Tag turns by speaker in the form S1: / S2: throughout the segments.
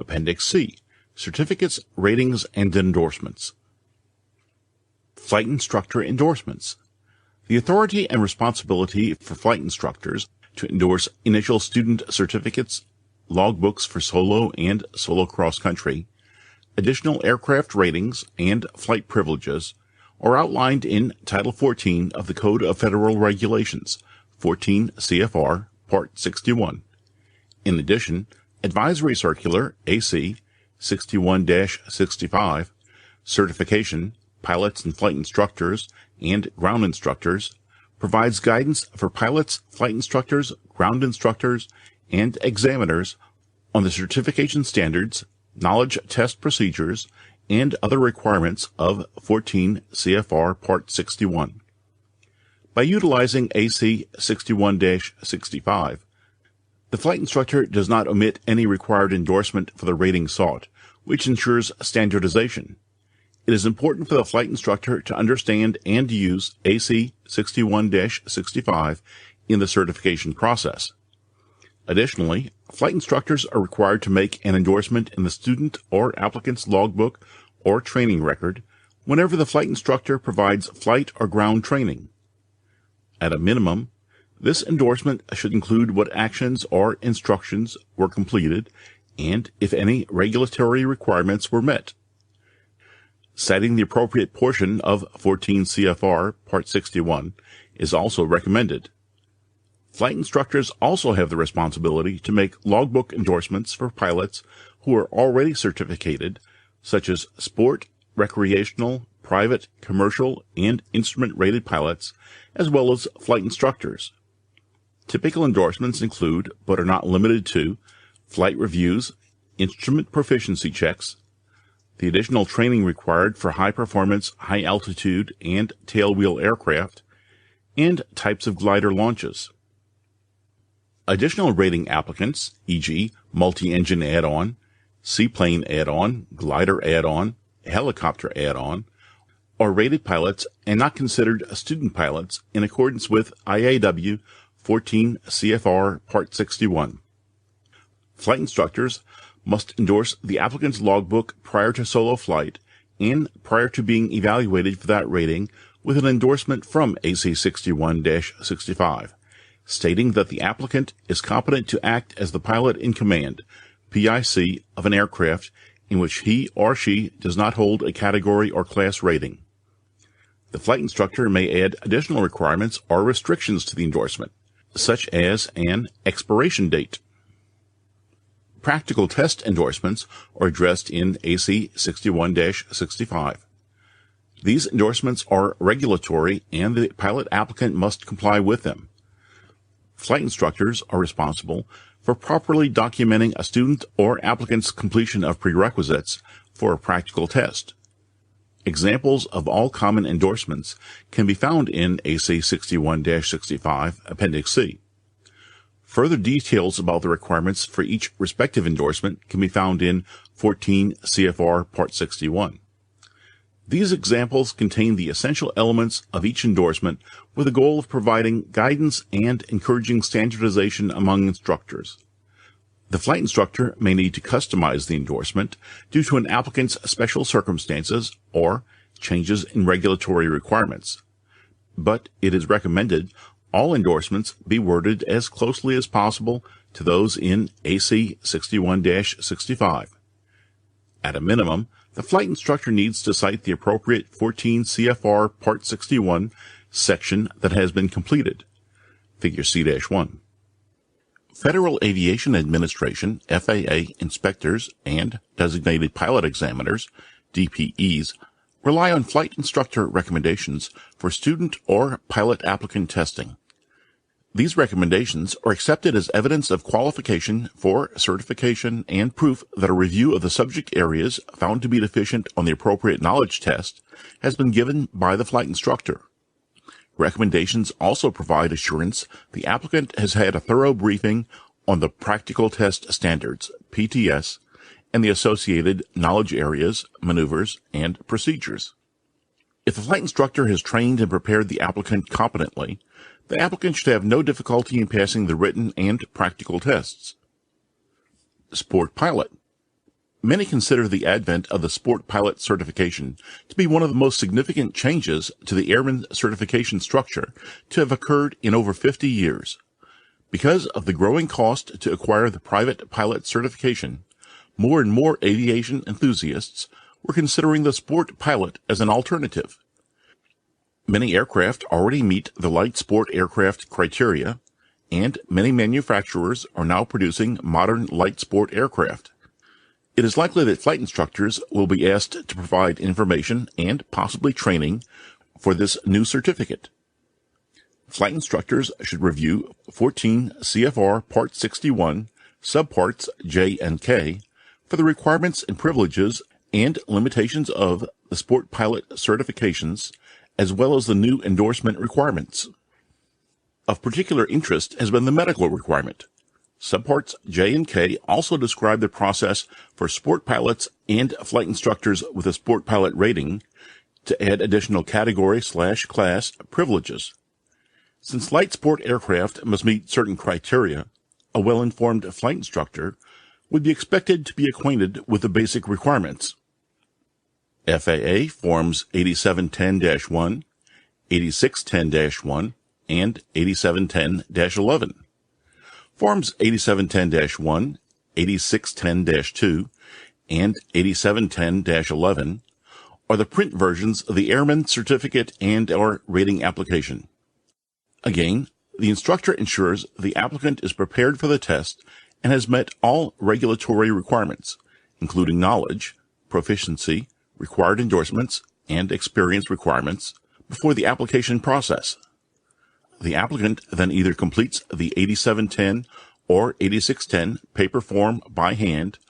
S1: Appendix C, Certificates, Ratings, and Endorsements. Flight Instructor Endorsements. The authority and responsibility for flight instructors to endorse initial student certificates, logbooks for solo and solo cross-country, additional aircraft ratings, and flight privileges are outlined in Title 14 of the Code of Federal Regulations, 14 CFR, Part 61. In addition, Advisory Circular AC 61-65, Certification, Pilots and Flight Instructors, and Ground Instructors, provides guidance for pilots, flight instructors, ground instructors, and examiners on the certification standards, knowledge test procedures, and other requirements of 14 CFR Part 61. By utilizing AC 61-65, the flight instructor does not omit any required endorsement for the rating sought, which ensures standardization. It is important for the flight instructor to understand and use AC 61-65 in the certification process. Additionally, flight instructors are required to make an endorsement in the student or applicant's logbook or training record whenever the flight instructor provides flight or ground training. At a minimum, this endorsement should include what actions or instructions were completed and if any regulatory requirements were met. Citing the appropriate portion of 14 CFR Part 61 is also recommended. Flight instructors also have the responsibility to make logbook endorsements for pilots who are already certificated, such as sport, recreational, private, commercial, and instrument-rated pilots, as well as flight instructors. Typical endorsements include, but are not limited to, flight reviews, instrument proficiency checks, the additional training required for high-performance, high-altitude, and tailwheel aircraft, and types of glider launches. Additional rating applicants, e.g. multi-engine add-on, seaplane add-on, glider add-on, helicopter add-on, are rated pilots and not considered student pilots in accordance with IAW 14 CFR Part 61. Flight instructors must endorse the applicant's logbook prior to solo flight and prior to being evaluated for that rating with an endorsement from AC 61-65, stating that the applicant is competent to act as the pilot in command, PIC, of an aircraft in which he or she does not hold a category or class rating. The flight instructor may add additional requirements or restrictions to the endorsement, such as an expiration date. Practical test endorsements are addressed in AC 61-65. These endorsements are regulatory and the pilot applicant must comply with them. Flight instructors are responsible for properly documenting a student or applicant's completion of prerequisites for a practical test. Examples of all common endorsements can be found in AC 61-65, Appendix C. Further details about the requirements for each respective endorsement can be found in 14 CFR Part 61. These examples contain the essential elements of each endorsement with the goal of providing guidance and encouraging standardization among instructors. The flight instructor may need to customize the endorsement due to an applicant's special circumstances or changes in regulatory requirements, but it is recommended all endorsements be worded as closely as possible to those in AC 61-65. At a minimum, the flight instructor needs to cite the appropriate 14 CFR Part 61 section that has been completed. Figure C-1. Federal Aviation Administration, FAA, inspectors, and designated pilot examiners, DPEs, rely on flight instructor recommendations for student or pilot applicant testing. These recommendations are accepted as evidence of qualification for certification and proof that a review of the subject areas found to be deficient on the appropriate knowledge test has been given by the flight instructor. Recommendations also provide assurance the applicant has had a thorough briefing on the practical test standards, PTS, and the associated knowledge areas, maneuvers, and procedures. If the flight instructor has trained and prepared the applicant competently, the applicant should have no difficulty in passing the written and practical tests. Sport pilot. Many consider the advent of the Sport Pilot certification to be one of the most significant changes to the airman certification structure to have occurred in over 50 years. Because of the growing cost to acquire the private pilot certification, more and more aviation enthusiasts were considering the Sport Pilot as an alternative. Many aircraft already meet the light sport aircraft criteria, and many manufacturers are now producing modern light sport aircraft. It is likely that flight instructors will be asked to provide information and possibly training for this new certificate. Flight instructors should review 14 CFR Part 61, Subparts J and K, for the requirements and privileges and limitations of the Sport Pilot certifications, as well as the new endorsement requirements. Of particular interest has been the medical requirement. Subparts J and K also describe the process for sport pilots and flight instructors with a Sport Pilot rating to add additional category/class privileges. Since light sport aircraft must meet certain criteria, a well-informed flight instructor would be expected to be acquainted with the basic requirements. FAA Forms 8710-1, 8610-1, and 8710-11. Forms 8710-1, 8610-2, and 8710-11 are the print versions of the Airman Certificate and/or rating application. Again, the instructor ensures the applicant is prepared for the test and has met all regulatory requirements, including knowledge, proficiency, required endorsements, and experience requirements before the application process. The applicant then either completes the 8710 or 8610 paper form by hand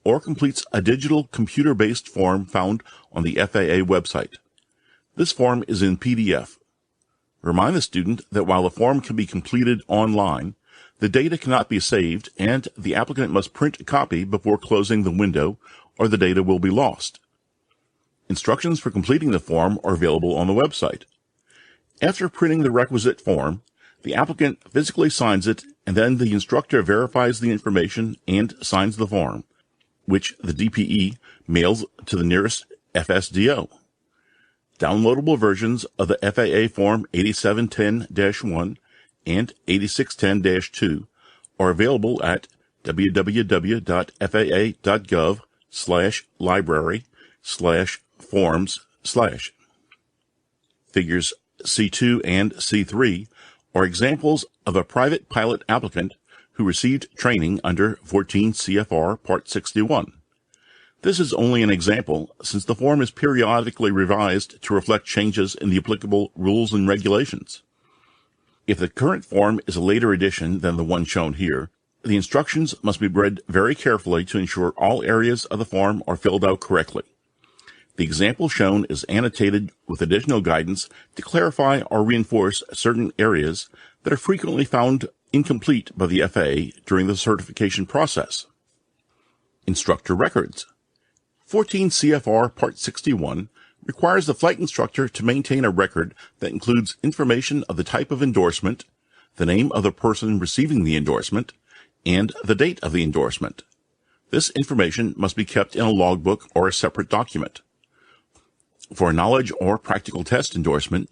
S1: or completes a digital computer-based form found on the FAA website. This form is in PDF. Remind the student that while the form can be completed online, the data cannot be saved and the applicant must print a copy before closing the window or the data will be lost. Instructions for completing the form are available on the website. After printing the requisite form, the applicant physically signs it and then the instructor verifies the information and signs the form, which the DPE mails to the nearest FSDO. Downloadable versions of the FAA Form 8710-1 and 8610-2 are available at www.faa.gov/library/forms/. Figures C2 and C3 are examples of a private pilot applicant who received training under 14 CFR Part 61. This is only an example, since the form is periodically revised to reflect changes in the applicable rules and regulations. If the current form is a later edition than the one shown here, the instructions must be read very carefully to ensure all areas of the form are filled out correctly. The example shown is annotated with additional guidance to clarify or reinforce certain areas that are frequently found incomplete by the FAA during the certification process. Instructor records. 14 CFR Part 61 requires the flight instructor to maintain a record that includes information of the type of endorsement, the name of the person receiving the endorsement, and the date of the endorsement. This information must be kept in a logbook or a separate document. For a knowledge or practical test endorsement,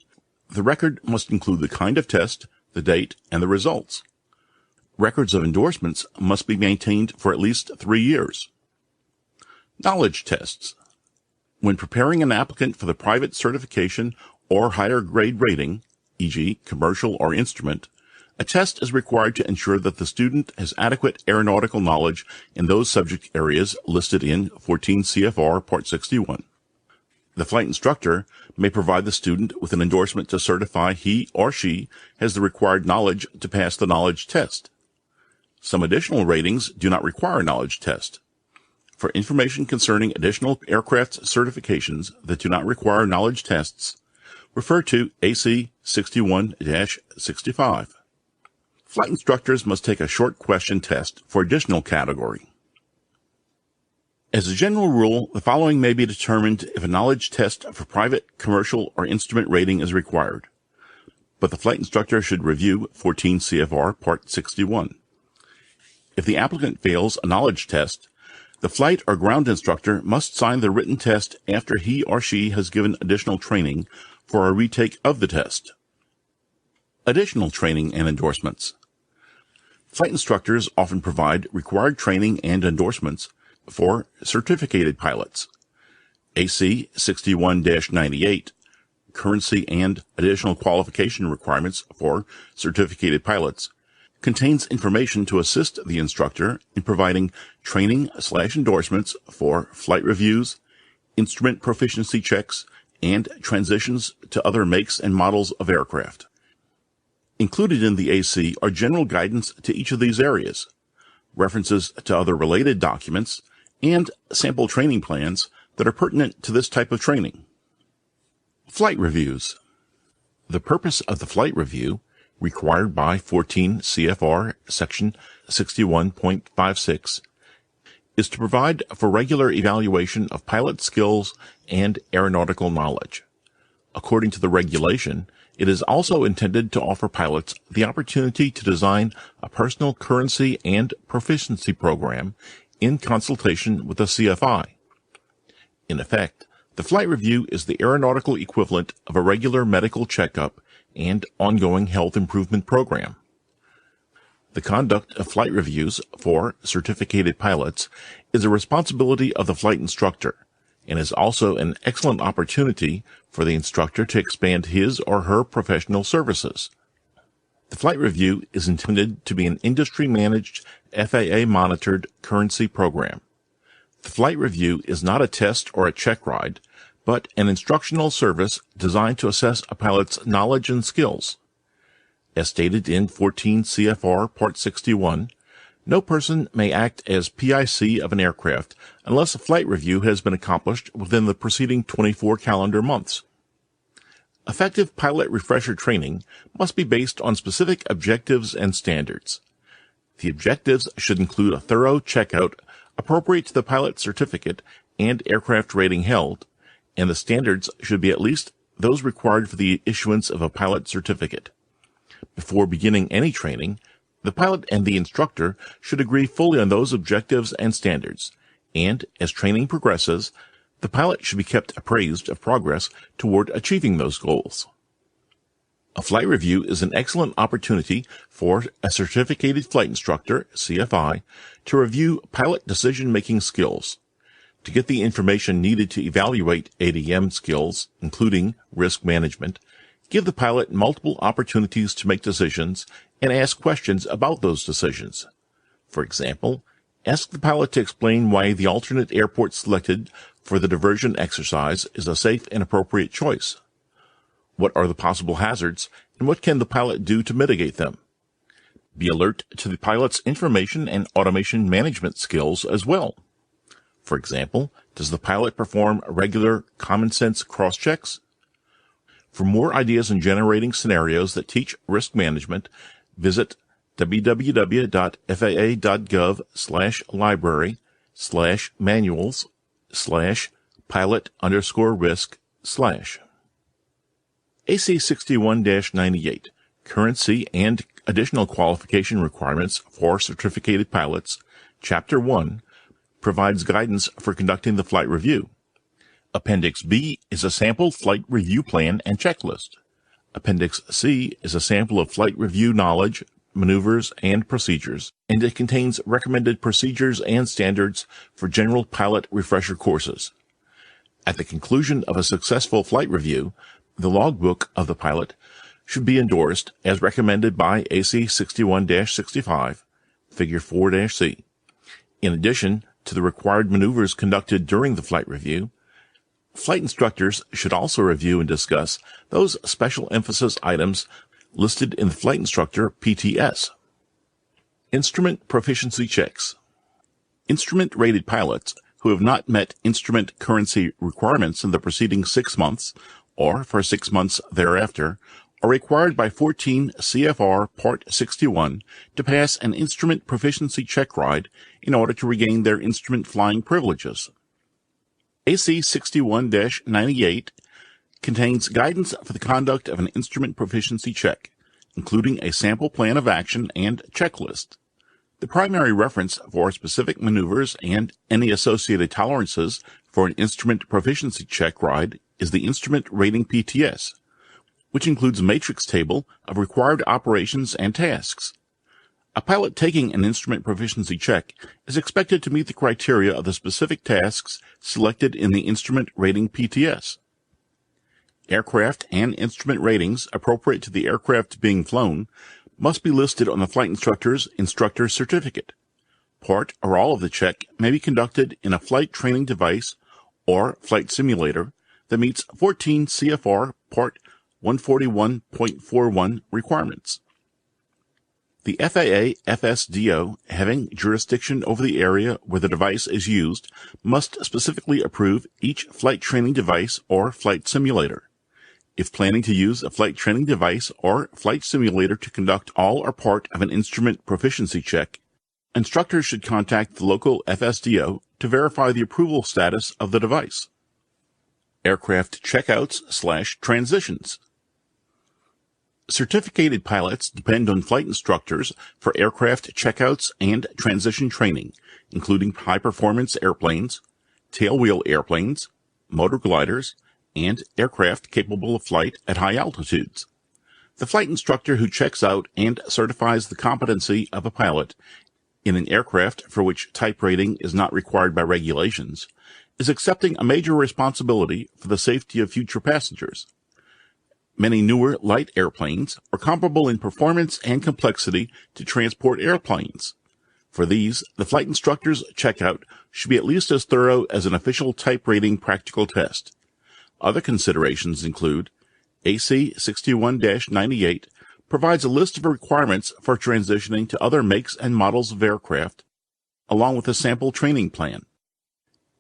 S1: the record must include the kind of test, the date, and the results. Records of endorsements must be maintained for at least 3 years. Knowledge tests. When preparing an applicant for the private certification or higher grade rating, e.g. commercial or instrument, a test is required to ensure that the student has adequate aeronautical knowledge in those subject areas listed in 14 CFR Part 61. The flight instructor may provide the student with an endorsement to certify he or she has the required knowledge to pass the knowledge test. Some additional ratings do not require a knowledge test. For information concerning additional aircraft certifications that do not require knowledge tests, refer to AC 61-65. Flight instructors must take a short question test for additional category. As a general rule, the following may be determined if a knowledge test for private, commercial, or instrument rating is required, but the flight instructor should review 14 CFR Part 61. If the applicant fails a knowledge test, The flight or ground instructor must sign the written test after he or she has given additional training for a retake of the test. Additional training and endorsements. Flight instructors often provide required training and endorsements for certificated pilots. AC 61-98, Currency and Additional Qualification Requirements for Certificated Pilots, contains information to assist the instructor in providing training/endorsements for flight reviews, instrument proficiency checks, and transitions to other makes and models of aircraft. Included in the AC are general guidance to each of these areas, references to other related documents, and sample training plans that are pertinent to this type of training. Flight reviews. The purpose of the flight review, required by 14 CFR Section 61.56, is to provide for regular evaluation of pilot skills and aeronautical knowledge. According to the regulation, it is also intended to offer pilots the opportunity to design a personal currency and proficiency program in consultation with the CFI. In effect, the flight review is the aeronautical equivalent of a regular medical checkup and ongoing health improvement program. The conduct of flight reviews for certificated pilots is a responsibility of the flight instructor and is also an excellent opportunity for the instructor to expand his or her professional services. The flight review is intended to be an industry-managed, FAA-monitored currency program. The flight review is not a test or a check ride, but an instructional service designed to assess a pilot's knowledge and skills. As stated in 14 CFR Part 61, no person may act as PIC of an aircraft unless a flight review has been accomplished within the preceding 24 calendar months. Effective pilot refresher training must be based on specific objectives and standards. The objectives should include a thorough checkout appropriate to the pilot certificate and aircraft rating held, and the standards should be at least those required for the issuance of a pilot certificate. Before beginning any training, the pilot and the instructor should agree fully on those objectives and standards, and as training progresses, the pilot should be kept appraised of progress toward achieving those goals. A flight review is an excellent opportunity for a certificated flight instructor, CFI, to review pilot decision-making skills, to get the information needed to evaluate ADM skills, including risk management, give the pilot multiple opportunities to make decisions, and ask questions about those decisions. For example, ask the pilot to explain why the alternate airport selected for the diversion exercise is a safe and appropriate choice. What are the possible hazards, and what can the pilot do to mitigate them? Be alert to the pilot's information and automation management skills as well. For example, does the pilot perform regular common sense cross-checks? For more ideas on generating scenarios that teach risk management, visit www.faa.gov/library/manuals/pilot_risk/. AC 61-98, Currency and Additional Qualification Requirements for Certificated Pilots, Chapter 1, provides guidance for conducting the flight review. Appendix B is a sample flight review plan and checklist. Appendix C is a sample of flight review knowledge, maneuvers, and procedures, and it contains recommended procedures and standards for general pilot refresher courses. At the conclusion of a successful flight review, the logbook of the pilot should be endorsed as recommended by AC 61-65, Figure 4-C. In addition to the required maneuvers conducted during the flight review, flight instructors should also review and discuss those special emphasis items listed in the Flight Instructor PTS. Instrument proficiency checks. Instrument-rated pilots who have not met instrument currency requirements in the preceding 6 months or for 6 months thereafter are required by 14 CFR Part 61 to pass an instrument proficiency check ride in order to regain their instrument flying privileges. AC 61-98 contains guidance for the conduct of an instrument proficiency check, including a sample plan of action and checklist. The primary reference for specific maneuvers and any associated tolerances for an instrument proficiency check ride is the Instrument Rating PTS, which includes a matrix table of required operations and tasks. A pilot taking an instrument proficiency check is expected to meet the criteria of the specific tasks selected in the Instrument Rating PTS. Aircraft and instrument ratings appropriate to the aircraft being flown must be listed on the flight instructor's instructor certificate. Part or all of the check may be conducted in a flight training device or flight simulator that meets 14 CFR Part 141.41 requirements. The FAA FSDO, having jurisdiction over the area where the device is used, must specifically approve each flight training device or flight simulator. If planning to use a flight training device or flight simulator to conduct all or part of an instrument proficiency check, instructors should contact the local FSDO to verify the approval status of the device. Aircraft checkouts/transitions. Certificated pilots depend on flight instructors for aircraft checkouts and transition training, including high-performance airplanes, tailwheel airplanes, motor gliders, and aircraft capable of flight at high altitudes. The flight instructor who checks out and certifies the competency of a pilot in an aircraft for which type rating is not required by regulations is accepting a major responsibility for the safety of future passengers. Many newer light airplanes are comparable in performance and complexity to transport airplanes. For these, the flight instructor's checkout should be at least as thorough as an official type rating practical test. Other considerations include AC 61-98 provides a list of requirements for transitioning to other makes and models of aircraft, along with a sample training plan.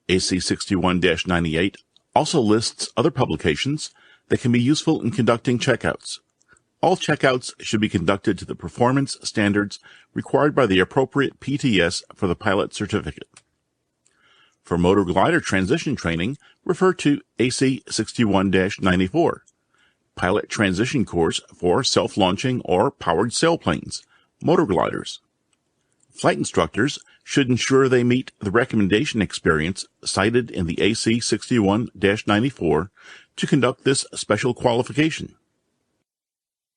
S1: AC 61-98 also lists other publications that can be useful in conducting checkouts. All checkouts should be conducted to the performance standards required by the appropriate PTS for the pilot certificate. For motor glider transition training, refer to AC 61-94, pilot transition course for self-launching or powered sailplanes, motor gliders. Flight instructors should ensure they meet the recommendation experience cited in the AC 61-94 to conduct this special qualification.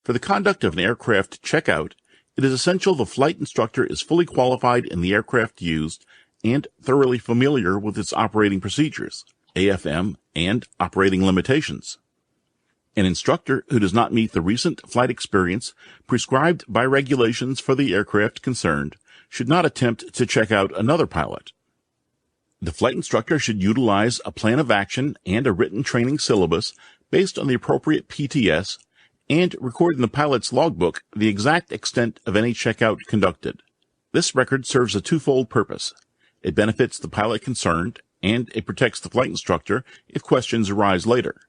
S1: For the conduct of an aircraft checkout, it is essential the flight instructor is fully qualified in the aircraft used and thoroughly familiar with its operating procedures, AFM, and operating limitations. An instructor who does not meet the recent flight experience prescribed by regulations for the aircraft concerned should not attempt to check out another pilot. The flight instructor should utilize a plan of action and a written training syllabus based on the appropriate PTS and record in the pilot's logbook the exact extent of any checkout conducted. This record serves a twofold purpose. It benefits the pilot concerned, and it protects the flight instructor if questions arise later.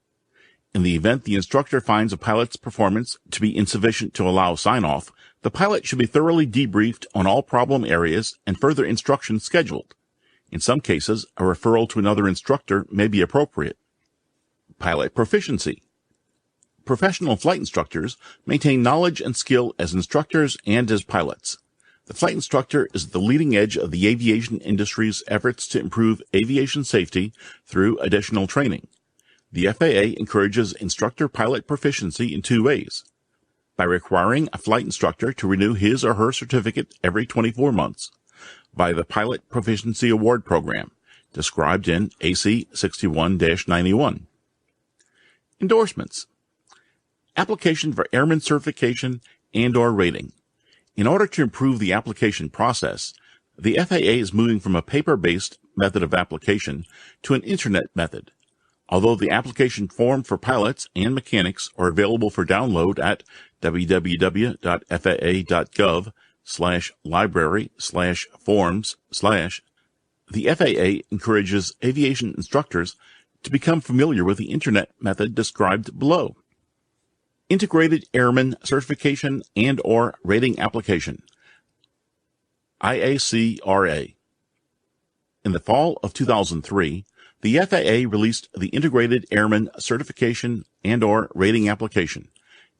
S1: In the event the instructor finds a pilot's performance to be insufficient to allow sign-off, the pilot should be thoroughly debriefed on all problem areas and further instruction scheduled. In some cases, a referral to another instructor may be appropriate. Pilot proficiency. Professional flight instructors maintain knowledge and skill as instructors and as pilots. The flight instructor is at the leading edge of the aviation industry's efforts to improve aviation safety through additional training. The FAA encourages instructor-pilot proficiency in two ways: by requiring a flight instructor to renew his or her certificate every 24 months, by the Pilot Proficiency Award Program, described in AC 61-91. Endorsements. Application for airman certification and/or rating. In order to improve the application process, the FAA is moving from a paper-based method of application to an internet method. Although the application form for pilots and mechanics are available for download at www.faa.gov/library/forms/, the FAA encourages aviation instructors to become familiar with the internet method described below. Integrated Airman Certification and/or Rating Application, IACRA. In the fall of 2003, the FAA released the Integrated Airman Certification and/or Rating Application,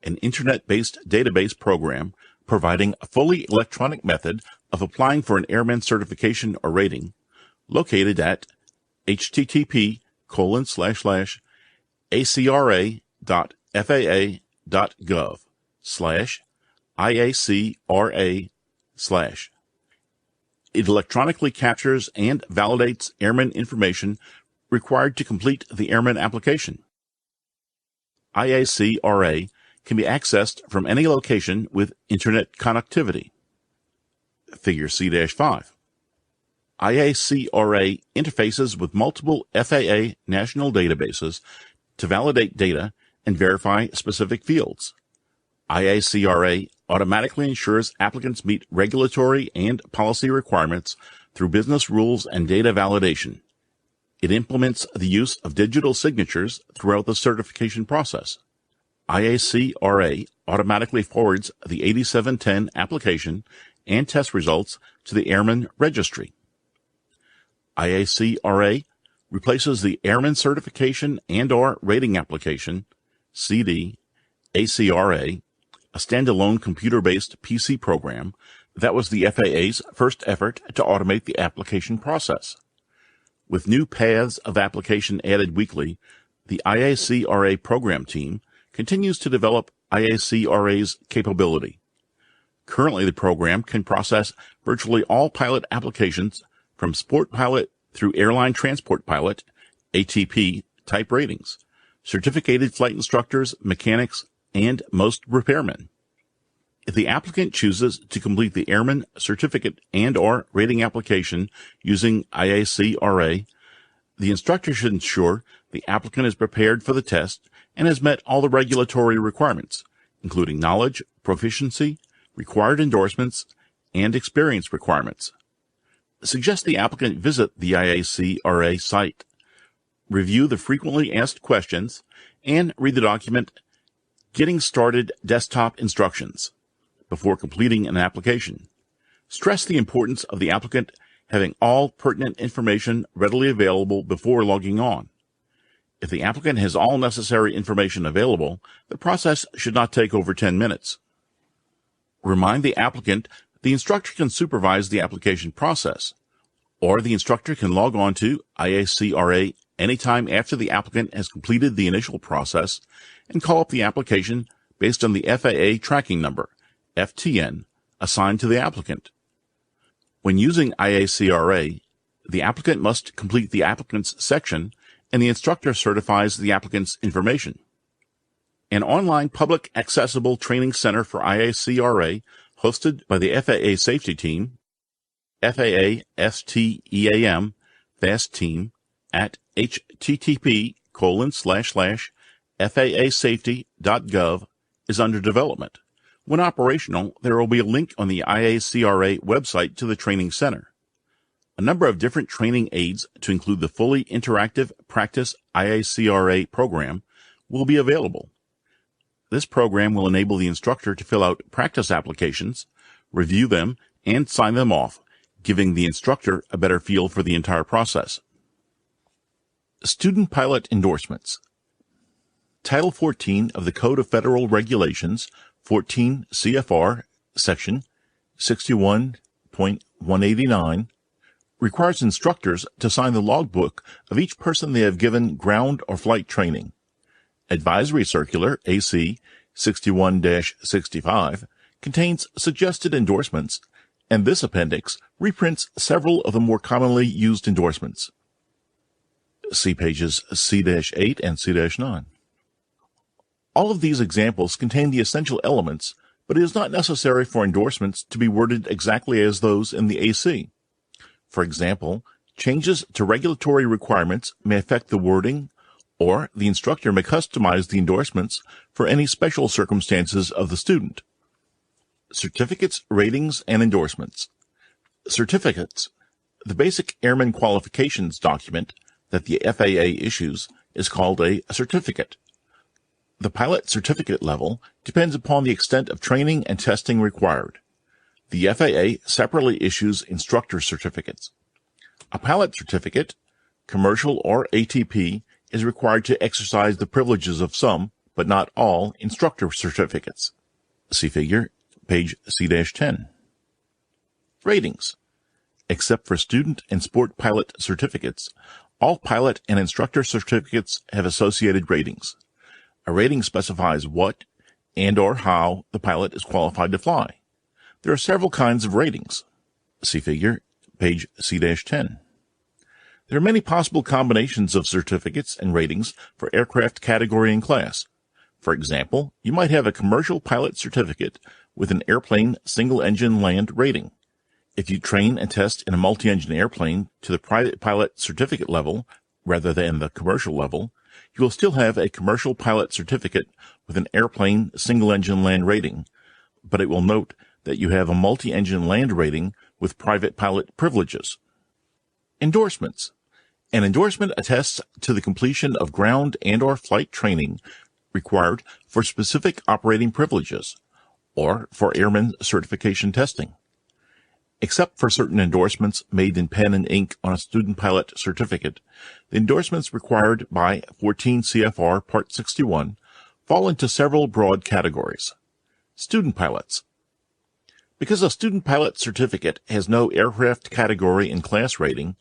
S1: an internet-based database program providing a fully electronic method of applying for an airman certification or rating, located at http://acra.faa.gov/IACRA/. It electronically captures and validates airman information required to complete the airman application. IACRA can be accessed from any location with Internet connectivity. Figure C-5. IACRA interfaces with multiple FAA national databases to validate data and verify specific fields. IACRA automatically ensures applicants meet regulatory and policy requirements through business rules and data validation. It implements the use of digital signatures throughout the certification process. IACRA automatically forwards the 8710 application and test results to the Airman Registry. IACRA replaces the Airman Certification and/or Rating Application, CD, ACRA, a standalone computer-based PC program that was the FAA's first effort to automate the application process. With new paths of application added weekly, the IACRA program team continues to develop IACRA's capability. Currently, the program can process virtually all pilot applications from Sport Pilot through Airline Transport Pilot, ATP, type ratings, certificated flight instructors, mechanics, and most repairmen. If the applicant chooses to complete the Airman Certificate and/or Rating application using IACRA, the instructor should ensure the applicant is prepared for the test and has met all the regulatory requirements, including knowledge, proficiency, required endorsements, and experience requirements. Suggest the applicant visit the IACRA site, review the frequently asked questions, and read the document Getting Started Desktop Instructions before completing an application. Stress the importance of the applicant having all pertinent information readily available before logging on. If the applicant has all necessary information available, the process should not take over 10 minutes. Remind the applicant the instructor can supervise the application process, or the instructor can log on to IACRA anytime after the applicant has completed the initial process and call up the application based on the FAA tracking number, FTN, assigned to the applicant. When using IACRA, the applicant must complete the applicant's section and the instructor certifies the applicant's information. An online public accessible training center for IACRA hosted by the FAA Safety Team, FAA STEAM FAST Team at http://faasafety.gov is under development. When operational, there will be a link on the IACRA website to the training center. A number of different training aids to include the fully interactive Practice IACRA program will be available. This program will enable the instructor to fill out practice applications, review them, and sign them off, giving the instructor a better feel for the entire process. Student Pilot Endorsements. Title 14 of the Code of Federal Regulations, 14 CFR, Section 61.189, requires instructors to sign the logbook of each person they have given ground or flight training. Advisory Circular AC 61-65 contains suggested endorsements, and this appendix reprints several of the more commonly used endorsements. See pages C-8 and C-9. All of these examples contain the essential elements, but it is not necessary for endorsements to be worded exactly as those in the AC. For example, changes to regulatory requirements may affect the wording, or the instructor may customize the endorsements for any special circumstances of the student. Certificates, ratings, and endorsements. Certificates. The basic airman qualifications document that the FAA issues is called a certificate. The pilot certificate level depends upon the extent of training and testing required. The FAA separately issues instructor certificates. A pilot certificate, commercial or ATP, is required to exercise the privileges of some, but not all, instructor certificates. See Figure page C-10. Ratings. Except for student and sport pilot certificates, all pilot and instructor certificates have associated ratings. A rating specifies what and/or how the pilot is qualified to fly. There are several kinds of ratings. See figure, page C-10. There are many possible combinations of certificates and ratings for aircraft category and class. For example, you might have a commercial pilot certificate with an airplane single-engine land rating. If you train and test in a multi-engine airplane to the private pilot certificate level rather than the commercial level, you will still have a commercial pilot certificate with an airplane single-engine land rating, but it will note that you have a multi-engine land rating with private pilot privileges. Endorsements. An endorsement attests to the completion of ground and/or flight training required for specific operating privileges or for airman certification testing. Except for certain endorsements made in pen and ink on a student pilot certificate, the endorsements required by 14 CFR Part 61 fall into several broad categories. Student pilots. Because a student pilot certificate has no aircraft category and class rating,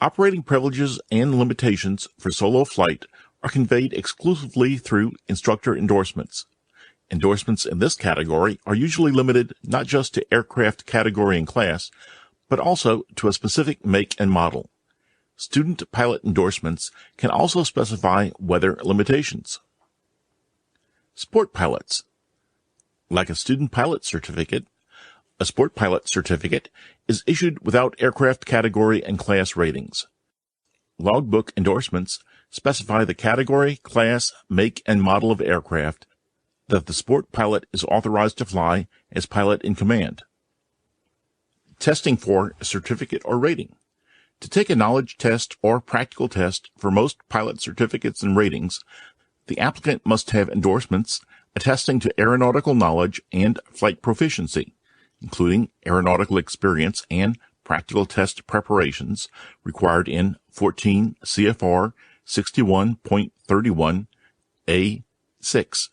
S1: operating privileges and limitations for solo flight are conveyed exclusively through instructor endorsements. Endorsements in this category are usually limited not just to aircraft category and class, but also to a specific make and model. Student pilot endorsements can also specify weather limitations. Sport pilots. Like a student pilot certificate, a sport pilot certificate is issued without aircraft category and class ratings. Logbook endorsements specify the category, class, make, and model of aircraft that the sport pilot is authorized to fly as pilot in command. Testing for a certificate or rating. To take a knowledge test or practical test for most pilot certificates and ratings, the applicant must have endorsements attesting to aeronautical knowledge and flight proficiency, including aeronautical experience and practical test preparations required in 14 CFR 61.31 A6.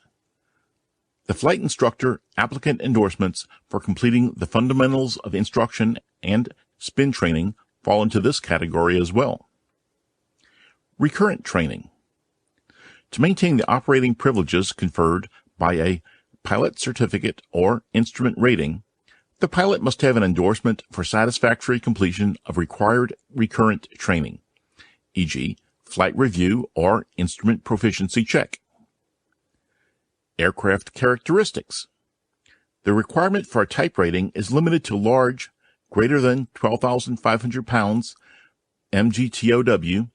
S1: The flight instructor applicant endorsements for completing the fundamentals of instruction and spin training fall into this category as well. Recurrent training. To maintain the operating privileges conferred by a pilot certificate or instrument rating, the pilot must have an endorsement for satisfactory completion of required recurrent training, e.g., flight review or instrument proficiency check. Aircraft characteristics. The requirement for a type rating is limited to large, greater than 12,500 pounds, MGTOW,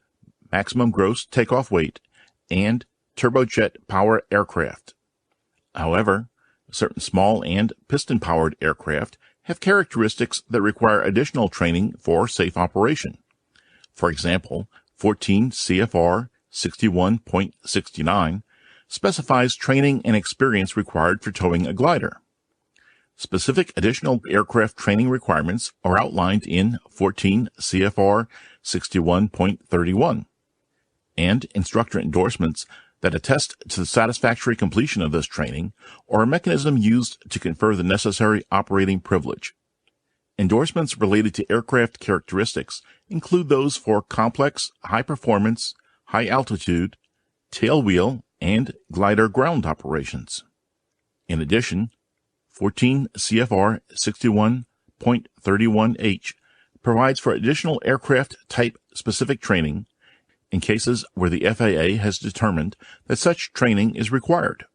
S1: maximum gross takeoff weight, and turbojet power aircraft. However, certain small and piston-powered aircraft have characteristics that require additional training for safe operation. For example, 14 CFR 61.69 specifies training and experience required for towing a glider. Specific additional aircraft training requirements are outlined in 14 CFR 61.31, and instructor endorsements that attest to the satisfactory completion of this training or a mechanism used to confer the necessary operating privilege. Endorsements related to aircraft characteristics include those for complex, high-performance, high-altitude, tailwheel, and glider ground operations. In addition, 14 CFR 61.31H provides for additional aircraft type specific training in cases where the FAA has determined that such training is required.